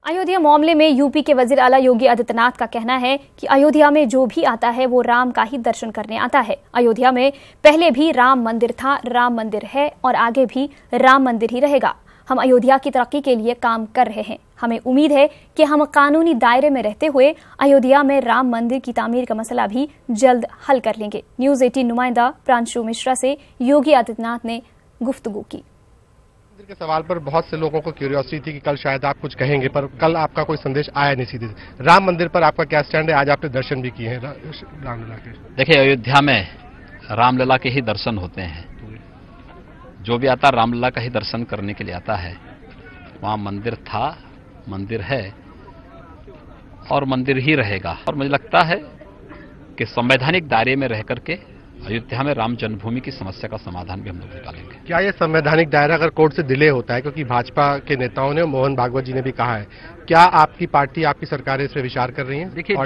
अयोध्या मामले में यूपी के वजीर आला योगी आदित्यनाथ का कहना है कि अयोध्या में जो भी आता है वो राम का ही दर्शन करने आता है। अयोध्या में पहले भी राम मंदिर था, राम मंदिर है और आगे भी राम मंदिर ही रहेगा। हम अयोध्या की तरक्की के लिए काम कर रहे हैं। हमें उम्मीद है कि हम कानूनी दायरे में रहते हुए अयोध्या में राम मंदिर की तामीर का मसला भी जल्द हल कर लेंगे। न्यूज़ 18 नुमाइंदा प्रांशु मिश्रा से योगी आदित्यनाथ ने गुफ्तगू की। के सवाल पर बहुत से लोगों को क्यूरियोसिटी थी कि कल शायद आप कुछ कहेंगे, पर कल आपका कोई संदेश आया नहीं सीधे। राम मंदिर पर आपका क्या स्टैंड है? आज आपने दर्शन भी किए हैं रामलला के। देखिए, अयोध्या में रामलला के ही दर्शन होते हैं। जो भी आता रामलला का ही दर्शन करने के लिए आता है। वहां मंदिर था, मंदिर है और मंदिर ही रहेगा। और मुझे लगता है कि संवैधानिक दायरे में रह करके अयोध्या में राम जन्मभूमि की समस्या का समाधान भी हम लोग निकालेंगे। क्या ये संवैधानिक दायरा अगर कोर्ट से डिले होता है, क्योंकि भाजपा के नेताओं ने, मोहन भागवत जी ने भी कहा है, क्या आपकी पार्टी, आपकी सरकार इस पर विचार कर रही है? देखिए,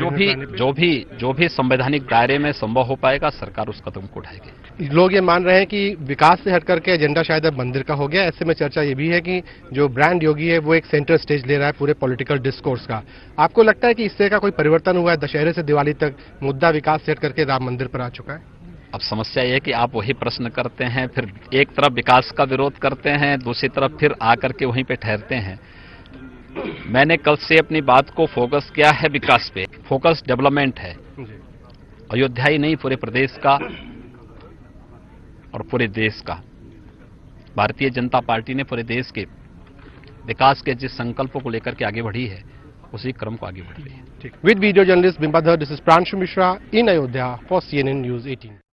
जो भी संवैधानिक दायरे में संभव हो पाएगा, सरकार उस कदम को उठाएगी। लोग ये मान रहे हैं कि विकास से हट करके एजेंडा शायद अब मंदिर का हो गया। ऐसे में चर्चा ये भी है कि जो ब्रांड योगी है वो एक सेंटर स्टेज ले रहा है पूरे पॉलिटिकल डिस्कोर्स का। आपको लगता है कि इससे का कोई परिवर्तन हुआ है? दशहरे से दिवाली तक मुद्दा विकास से हट करके राम मंदिर पर आ चुका है। अब समस्या यह है कि आप वही प्रश्न करते हैं, फिर एक तरफ विकास का विरोध करते हैं, दूसरी तरफ फिर आकर के वहीं पे ठहरते हैं। मैंने कल से अपनी बात को फोकस किया है विकास पे। फोकस डेवलपमेंट है। अयोध्या ही नहीं, पूरे प्रदेश का और पूरे देश का। भारतीय जनता पार्टी ने पूरे देश के विकास के जिस संकल्पों को लेकर के आगे बढ़ी है, उसी क्रम को आगे बढ़ रही है। With video journalist Bimbadhar, this is Pranshu Mishra in Ayodhya for CNN News 18।